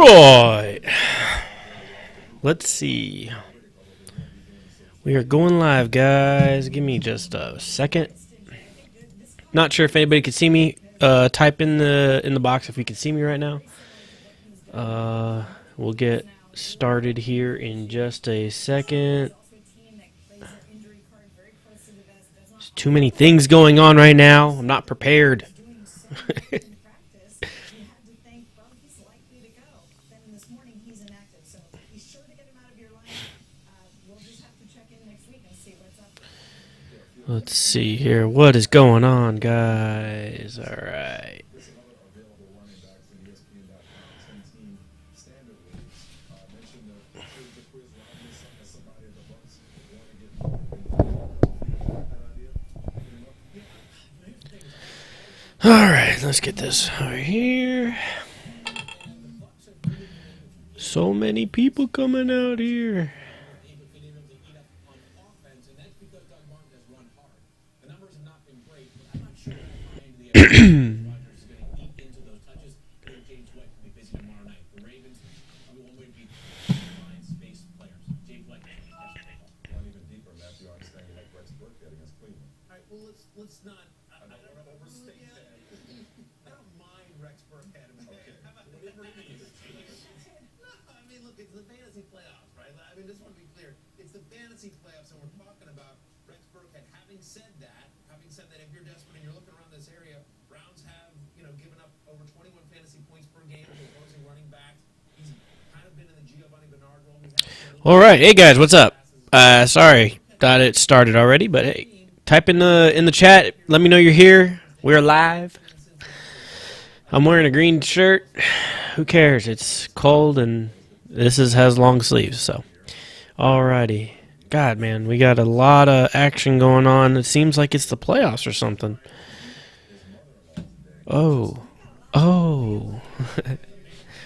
Alright. Let's see. We are going live, guys. Give me just a second. Not sure if anybody can see me. Type in the box if you can see me right now. We'll get started here in just a second. There's too many things going on right now. I'm not prepared. Let's see here. What is going on, guys? All right. All right, let's get this right here. So many people coming out here. All right, hey guys, what's up? Sorry, thought it started already, but hey, type in the chat. Let me know you're here. We're live. I'm wearing a green shirt. Who cares? It's cold and has long sleeves. So, alrighty. God, man, we got a lot of action going on. It seems like it's the playoffs or something. Oh.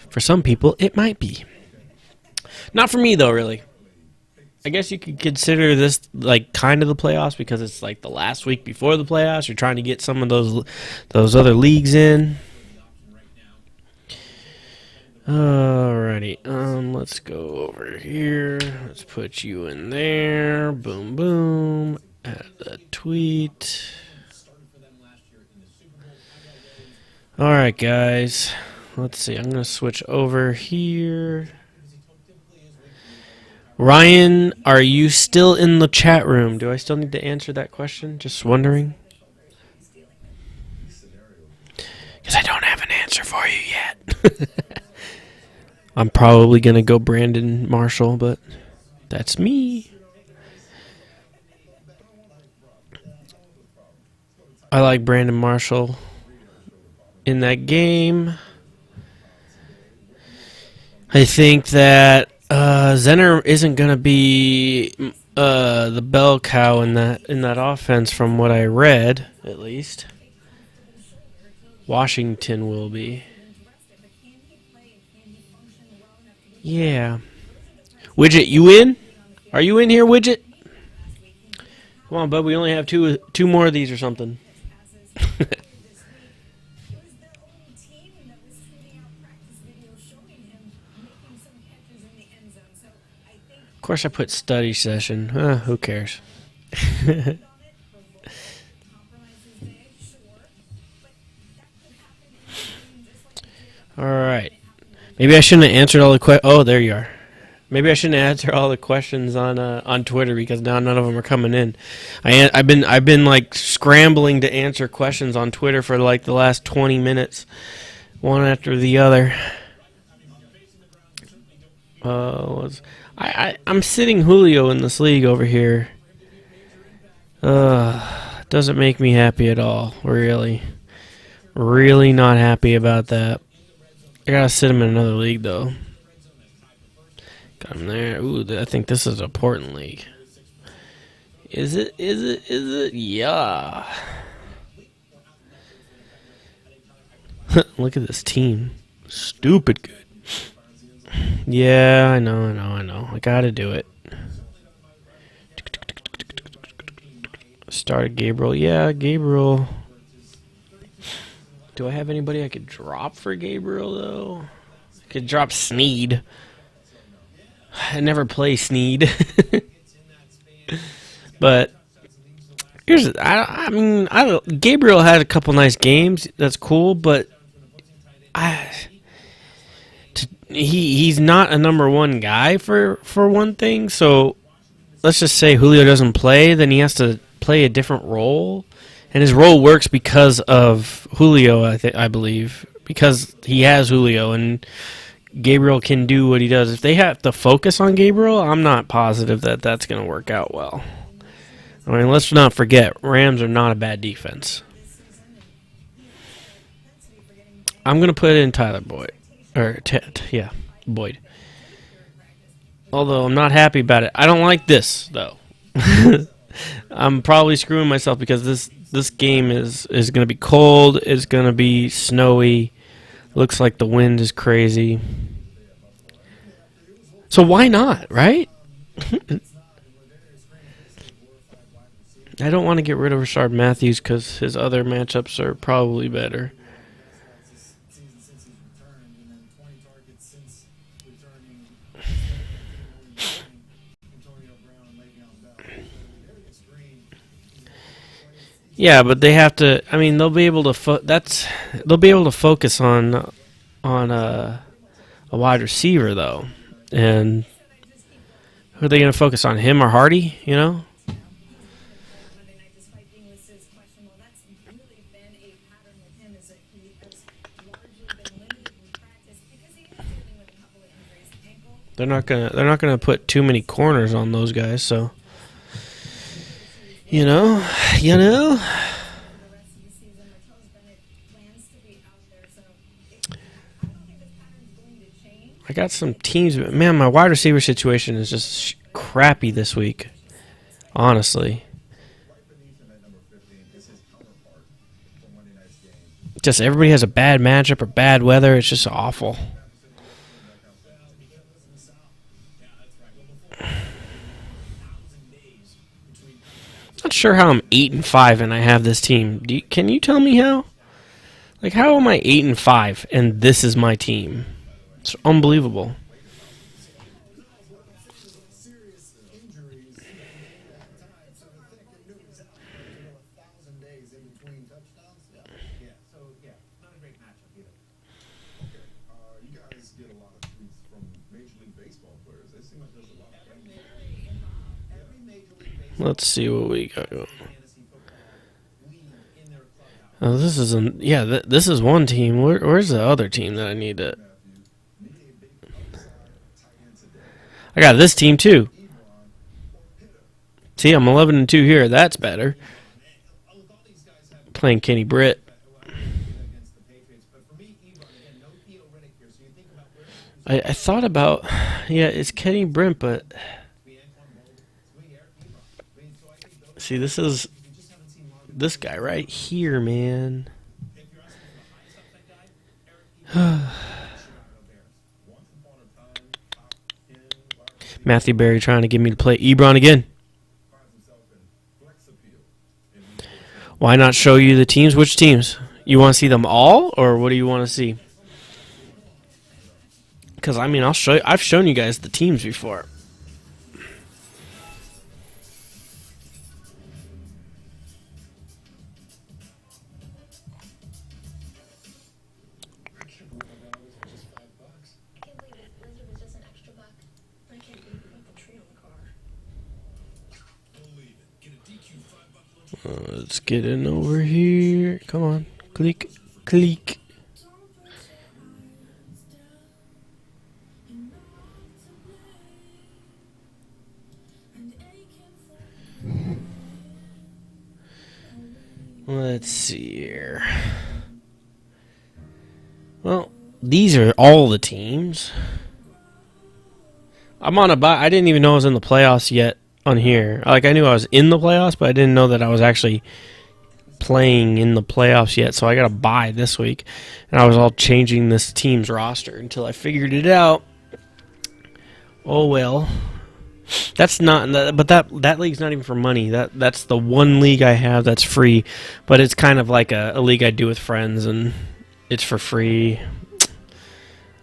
For some people, it might be. Not for me, though, really. I guess you could consider this, like, kind of the playoffs because it's, like, the last week before the playoffs. You're trying to get some of those other leagues in. Alrighty. Let's go over here. Let's put you in there. Boom, boom. Add the tweet. Alright, guys. Let's see. I'm going to switch over here. Ryan, are you still in the chat room? Do I still need to answer that question? Just wondering. Because I don't have an answer for you yet. I'm probably going to go Brandon Marshall, but that's me. I like Brandon Marshall in that game. I think that Zenner isn't going to be the bell cow in that offense from what I read, at least. Washington will be. Yeah. Widget, you in? Are you in here, Widget? Come on, bud. We only have two more of these or something. Of course, I put study session. Who cares? All right. Maybe I shouldn't have answered all the questions. Oh, there you are. Maybe I shouldn't answer all the questions on Twitter because now none of them are coming in. I've been like scrambling to answer questions on Twitter for like the last 20 minutes, one after the other. I'm sitting Julio in this league over here. Doesn't make me happy at all. Really not happy about that. I gotta sit him in another league though. Got him there. Ooh, I think this is an important league. Is it? Yeah. Look at this team. Stupid good. Yeah, I know. I gotta do it. Start Gabriel. Yeah, Gabriel. Do I have anybody I could drop for Gabriel, though? Could drop Sneed. I never play Sneed. But Gabriel had a couple nice games. That's cool, but he's not a number one guy for one thing. So let's just say Julio doesn't play, then he has to play a different role, and his role works because of Julio. I believe because he has Julio, and Gabriel can do what he does. If they have to focus on Gabriel, I'm not positive that that's going to work out well. I mean, let's not forget, Rams are not a bad defense. I'm going to put in Tyler Boyd. Boyd. Although I'm not happy about it. I don't like this, though. I'm probably screwing myself because this game is going to be cold. It's going to be snowy. Looks like the wind is crazy. So why not, right? I don't want to get rid of Rashard Matthews because his other matchups are probably better. Yeah, but they have to. I mean, they'll be able to. They'll be able to focus on a wide receiver though, and who are they going to focus on? Him or Hardy? You know. They're not gonna put too many corners on those guys, so you know. I got some teams, but man, my wide receiver situation is just crappy this week. Honestly, just everybody has a bad matchup or bad weather. It's just awful. Not sure how I'm 8-5 and I have this team. Can you tell me how? Like, how am I 8-5 and this is my team? It's unbelievable. Let's see what we got going. Oh, this isn't. Yeah, this is one team. Where's the other team that I need to? I got this team too. See, I'm 11-2 here. That's better. Playing Kenny Britt. I thought about. Yeah, it's Kenny Britt, but. See, this is this guy right here, man. Matthew Berry trying to get me to play Ebron again. Why not show you the teams? Which teams? You want to see them all, or what do you want to see? Because, I mean, I've shown you guys the teams before. Let's get in over here. Come on. Click. Click. Let's see here. Well, these are all the teams. I'm on a bye. I didn't even know I was in the playoffs yet on here. Like, I knew I was in the playoffs, but I didn't know that I was actually playing in the playoffs yet. So I got a bye this week, and I was all changing this team's roster until I figured it out. Oh well. That's not, but that league's not even for money. That's the one league I have that's free, but it's kind of like a league I do with friends, and it's for free.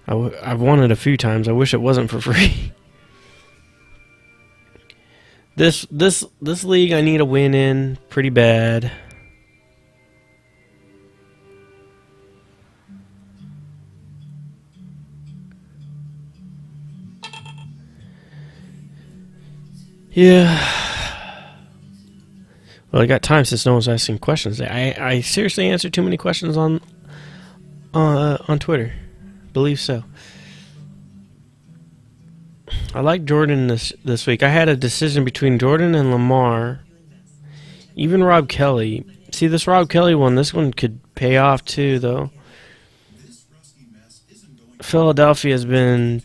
I've won it a few times. I wish it wasn't for free. This league I need a win in pretty bad. Yeah. Well, I got time since no one's asking questions. I seriously answered too many questions on Twitter. Believe so. I like Jordan this week. I had a decision between Jordan and Lamar. Even Rob Kelly. See, this Rob Kelly one, this one could pay off too, though. Philadelphia has been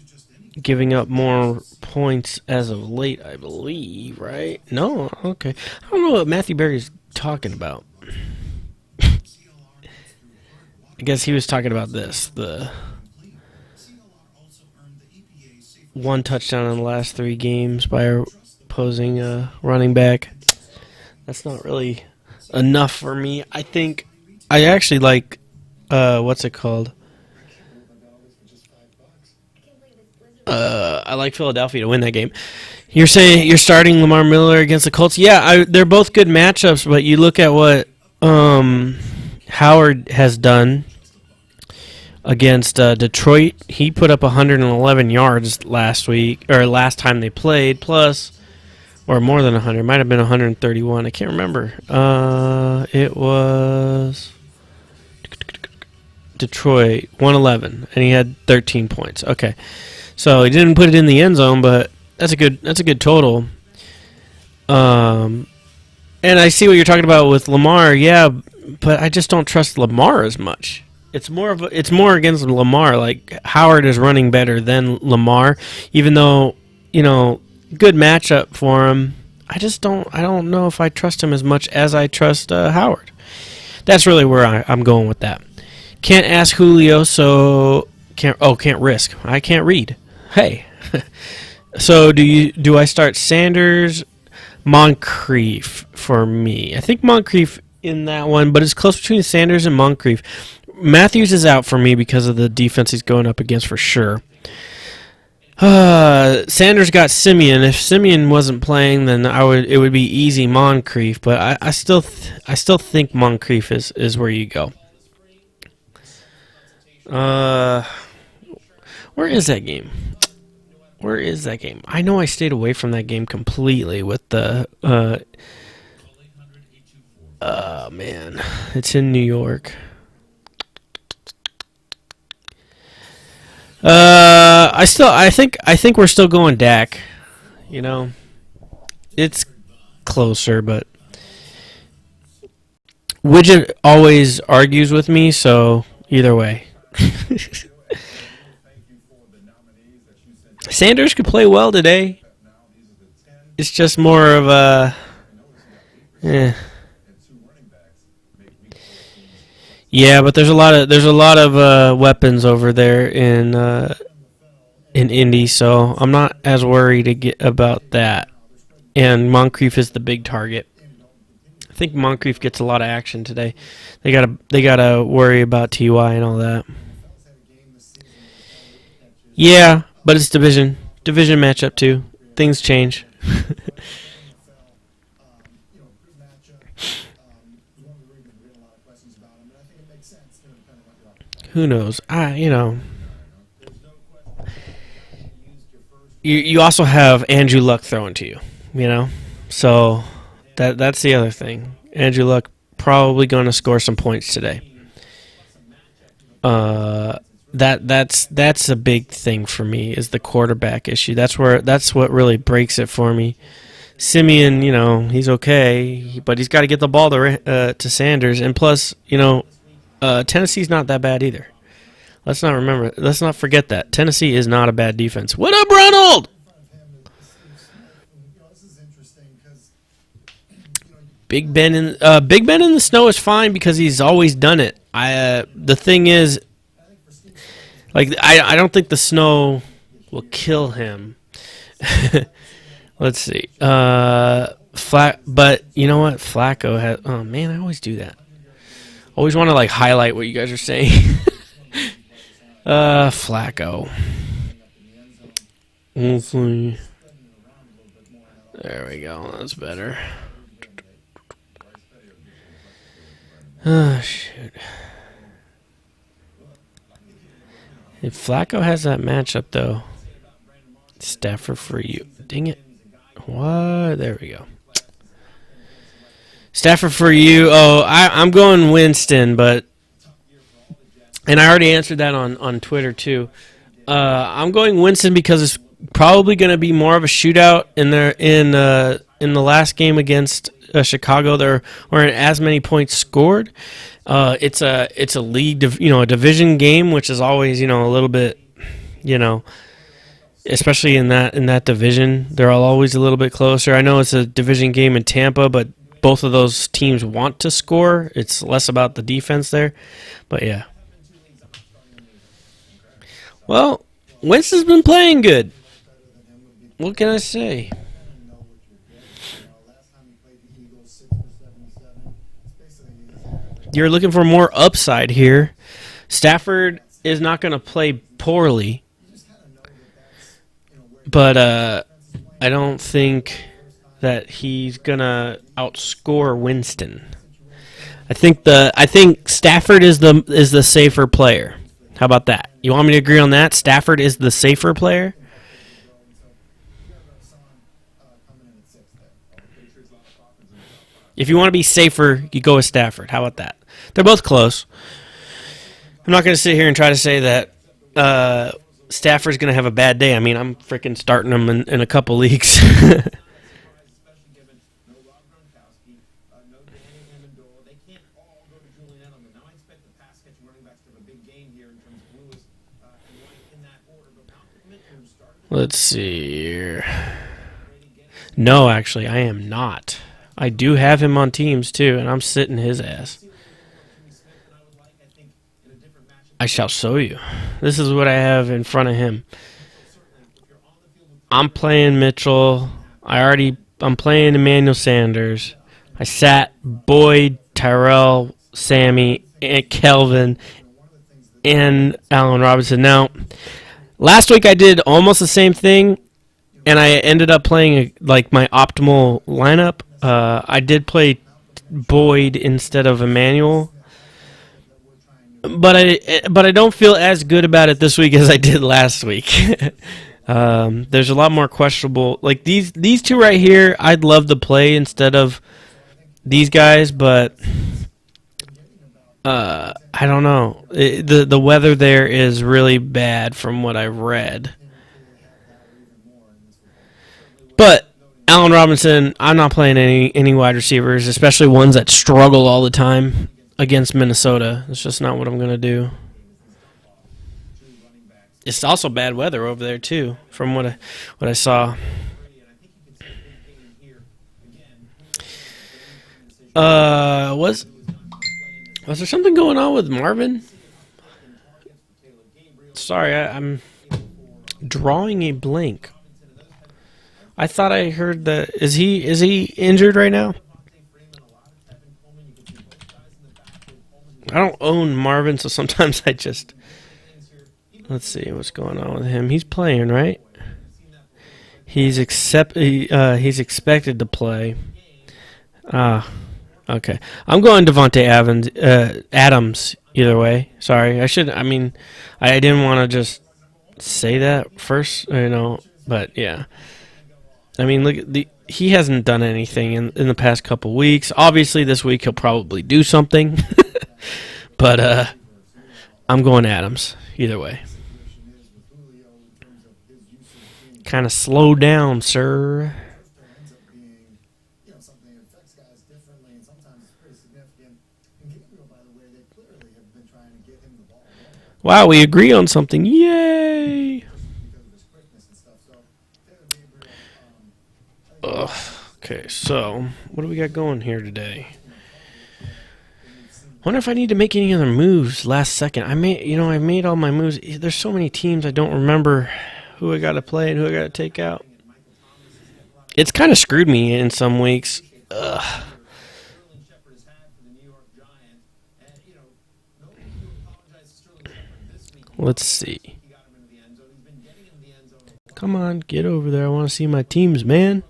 giving up more points as of late, I believe, right? No? Okay. I don't know what Matthew Berry's talking about. I guess he was talking about this. The one touchdown in the last 3 games by a opposing running back. That's not really enough for me. I think I actually like, what's it called? I like Philadelphia to win that game. You're saying you're starting Lamar Miller against the Colts? Yeah, they're both good matchups, but you look at what Howard has done against Detroit. He put up 111 yards last week, or last time they played, plus, or more than 100. Might have been 131. I can't remember. It was Detroit, 111, and he had 13 points. Okay. So he didn't put it in the end zone, but that's a good total. And I see what you're talking about with Lamar, yeah, but I just don't trust Lamar as much. It's more against Lamar. Like Howard is running better than Lamar, even though good matchup for him. I don't know if I trust him as much as I trust Howard. That's really where I'm going with that. Can't ask Julio, so can't risk. I can't read. Hey, so do I start Sanders, Moncrief for me? I think Moncrief in that one, but it's close between Sanders and Moncrief. Matthews is out for me because of the defense he's going up against for sure. Sanders got Simeon. If Simeon wasn't playing, then it would be easy Moncrief, but I still think Moncrief is where you go. Where is that game? I know I stayed away from that game completely with the man. It's in New York. I think we're still going Dak. It's closer, but Widget always argues with me, so either way. Sanders could play well today. It's just more of a yeah, but there's a lot of weapons over there in Indy, so I'm not as worried about that. And Moncrief is the big target. I think Moncrief gets a lot of action today. They gotta worry about TY and all that. Yeah, but it's division matchup too. Things change. Who knows? You also have Andrew Luck throwing to you, So that's the other thing. Andrew Luck probably going to score some points today. That's a big thing for me is the quarterback issue. That's what really breaks it for me. Simeon, he's okay, but he's got to get the ball to Sanders, and plus, Tennessee's not that bad either. Let's not forget that Tennessee is not a bad defense. What up, Ronald? Big Ben in the snow is fine because he's always done it. The thing is, I don't think the snow will kill him. Let's see. But you know what? Flacco has. Oh man, I always do that. Always want to highlight what you guys are saying. Flacco. Hopefully. There we go. That's better. Oh, shoot. If Flacco has that matchup, though, Stafford for you. Dang it. What? There we go. Stafford for you. Oh, I'm going Winston, but... And I already answered that on Twitter, too. I'm going Winston because it's probably going to be more of a shootout in the last game against Chicago. There weren't as many points scored. It's a league, a division game, which is always a little bit, especially in that division, they're all always a little bit closer. I know it's a division game in Tampa, but both of those teams want to score. It's less about the defense there, but yeah. Well, Winston's been playing good. What can I say? You're looking for more upside here. Stafford is not going to play poorly, but I don't think that he's going to outscore Winston. I think Stafford is the safer player. How about that? You want me to agree on that? Stafford is the safer player? If you want to be safer, you go with Stafford. How about that? They're both close. I'm not going to sit here and try to say that Stafford's going to have a bad day. I mean, I'm freaking starting him in a couple leagues. Let's see here. No, actually, I am not. I do have him on teams, too, and I'm sitting his ass. I shall show you. This is what I have in front of him. I'm playing Mitchell. I'm playing Emmanuel Sanders. I sat Boyd, Tyrell, Sammy, and Kelvin, and Allen Robinson. Now, last week I did almost the same thing, and I ended up playing my optimal lineup. I did play Boyd instead of Emmanuel, but I don't feel as good about it this week as I did last week. There's a lot more questionable. Like these two right here, I'd love to play instead of these guys, but I don't know. The weather there is really bad from what I read. But Allen Robinson, I'm not playing any wide receivers, especially ones that struggle all the time against Minnesota. It's just not what I'm going to do. It's also bad weather over there too, from what I saw. Was there something going on with Marvin? Sorry, I'm drawing a blank. I thought I heard that. Is he injured right now? I don't own Marvin, so sometimes I just... Let's see what's going on with him. He's playing, right? He's expected to play. Okay. I'm going Devontae Adams either way. Sorry. I didn't want to just say that first, but yeah. I mean, look, he hasn't done anything in the past couple weeks. Obviously, this week he'll probably do something. But I'm going Adams either way. Kind of slow down, sir. Wow, we agree on something. Yay! Okay, so what do we got going here today? Wonder if I need to make any other moves last second. I made all my moves. There's so many teams I don't remember who I got to play and who I got to take out. It's kind of screwed me in some weeks. Ugh. Let's see. Come on, get over there. I want to see my teams, man.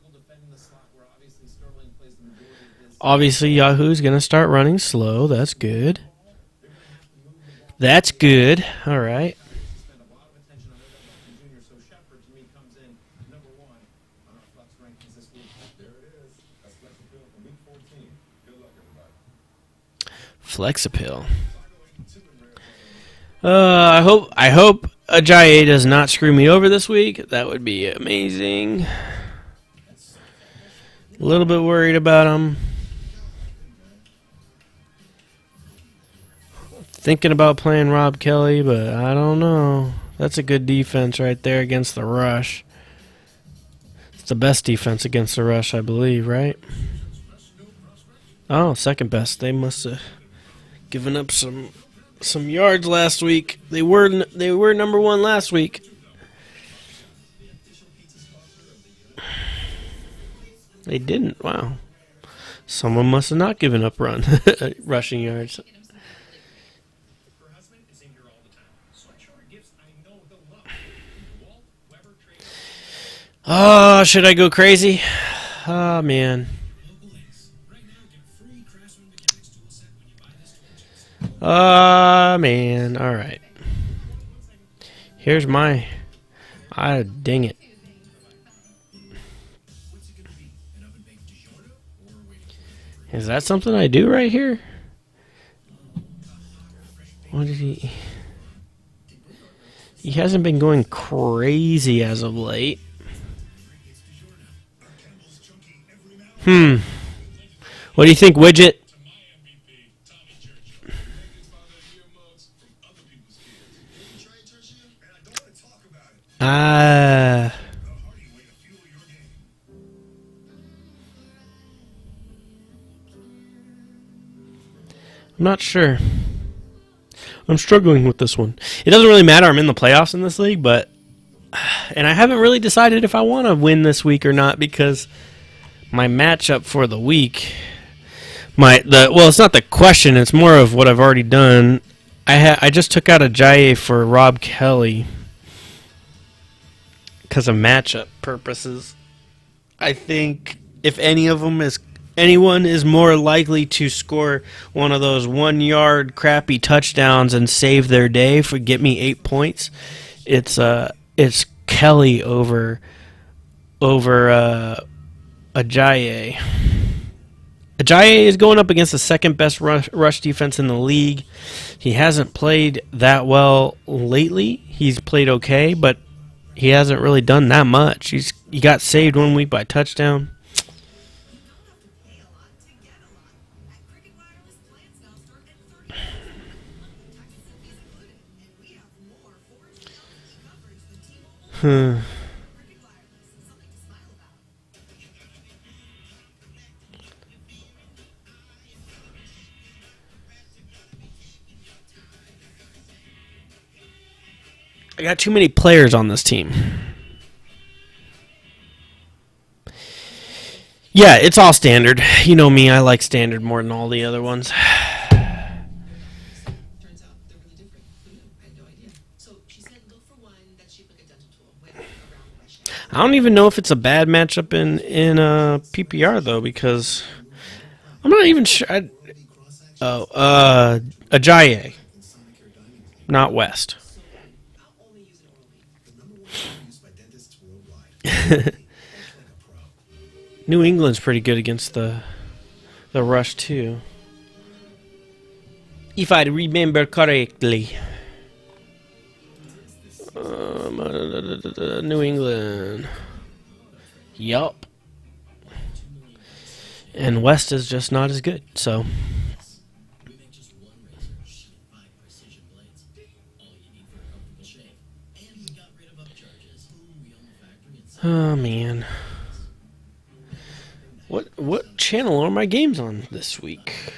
Obviously, Yahoo's going to start running slow. That's good. That's good. All right. Flex appeal. I hope Ajayi does not screw me over this week. That would be amazing. A little bit worried about him. Thinking about playing Rob Kelly, but I don't know. That's a good defense right there against the rush. It's the best defense against the rush, I believe, right? Oh, second best. They must have given up some yards last week. They were number one last week. They didn't. Wow. Someone must have not given up rushing yards. Oh, should I go crazy? Oh, man. Man. All right. Here's my... dang it. Is that something I do right here? What did he... He hasn't been going crazy as of late. What do you think, Widget? I'm not sure. I'm struggling with this one. It doesn't really matter. I'm in the playoffs in this league, but... And I haven't really decided if I want to win this week or not because my matchup for the week... Well, it's not the question. It's more of what I've already done. I just took out a Ajayi for Rob Kelly because of matchup purposes. I think if anyone is more likely to score one of those 1 yard crappy touchdowns and save their day for get me 8 points, it's Kelly over Ajayi. Ajayi is going up against the second best rush defense in the league. He hasn't played that well lately. He's played okay, but he hasn't really done that much. He got saved 1 week by touchdown. I got too many players on this team. Yeah, it's all standard. You know me, I like standard more than all the other ones. I don't even know if it's a bad matchup in PPR though, because I'm not even sure. Ajayi, not West. New England's pretty good against the rush too, if I remember correctly. New England. Yup. And West is just not as good, so. Oh, man. What channel are my games on this week?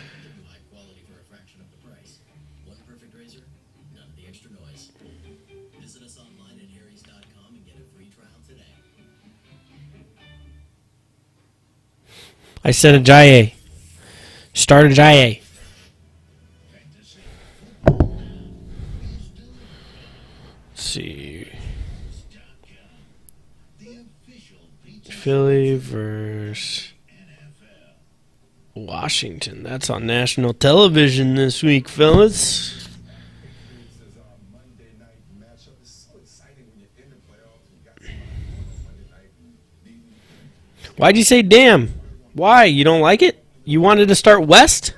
I said Ajayi. Start Ajayi. Philly versus Washington. That's on national television this week, fellas. Why'd you say damn? Why? You don't like it? You wanted to start West?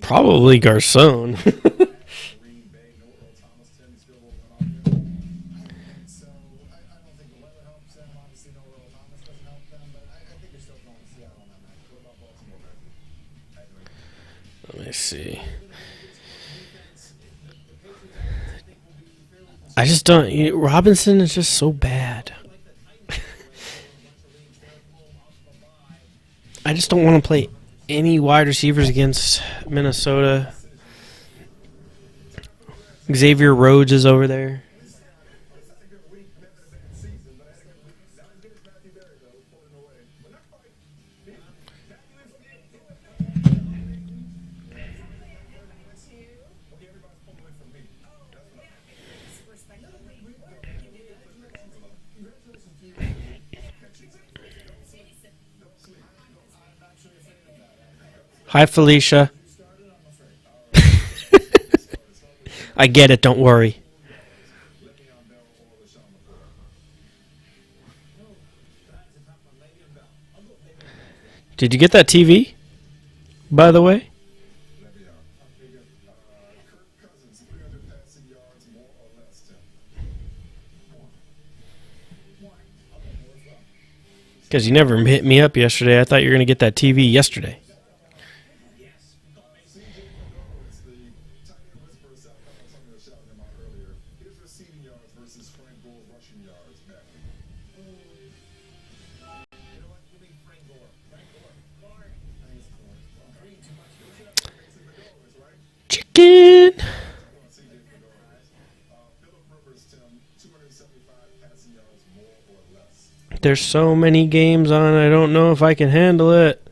Probably Garcon. Let me see. I just don't. Robinson is just so bad. I just don't want to play any wide receivers against Minnesota. Xavier Rhodes is over there. Hi, Felicia. I get it, don't worry. Did you get that TV, by the way? Because you never hit me up yesterday. I thought you were going to get that TV yesterday. Chicken. There's so many games on, I don't know if I can handle it.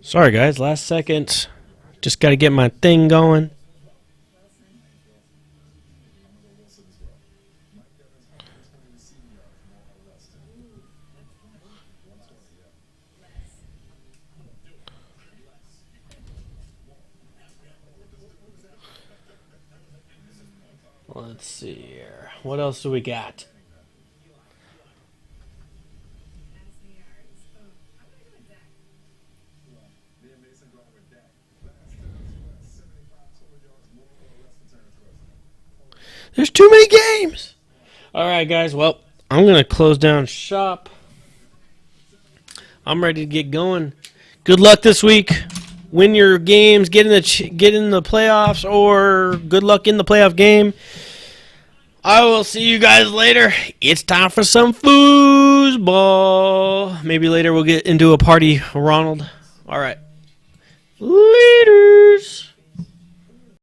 Sorry, guys. Last second. Just got to get my thing going. Let's see here. What else do we got? There's too many games. All right, guys. Well, I'm going to close down shop. I'm ready to get going. Good luck this week. Win your games. Get in the playoffs, or good luck in the playoff game. I will see you guys later. It's time for some foosball. Maybe later we'll get into a party, Ronald. All right. Laters.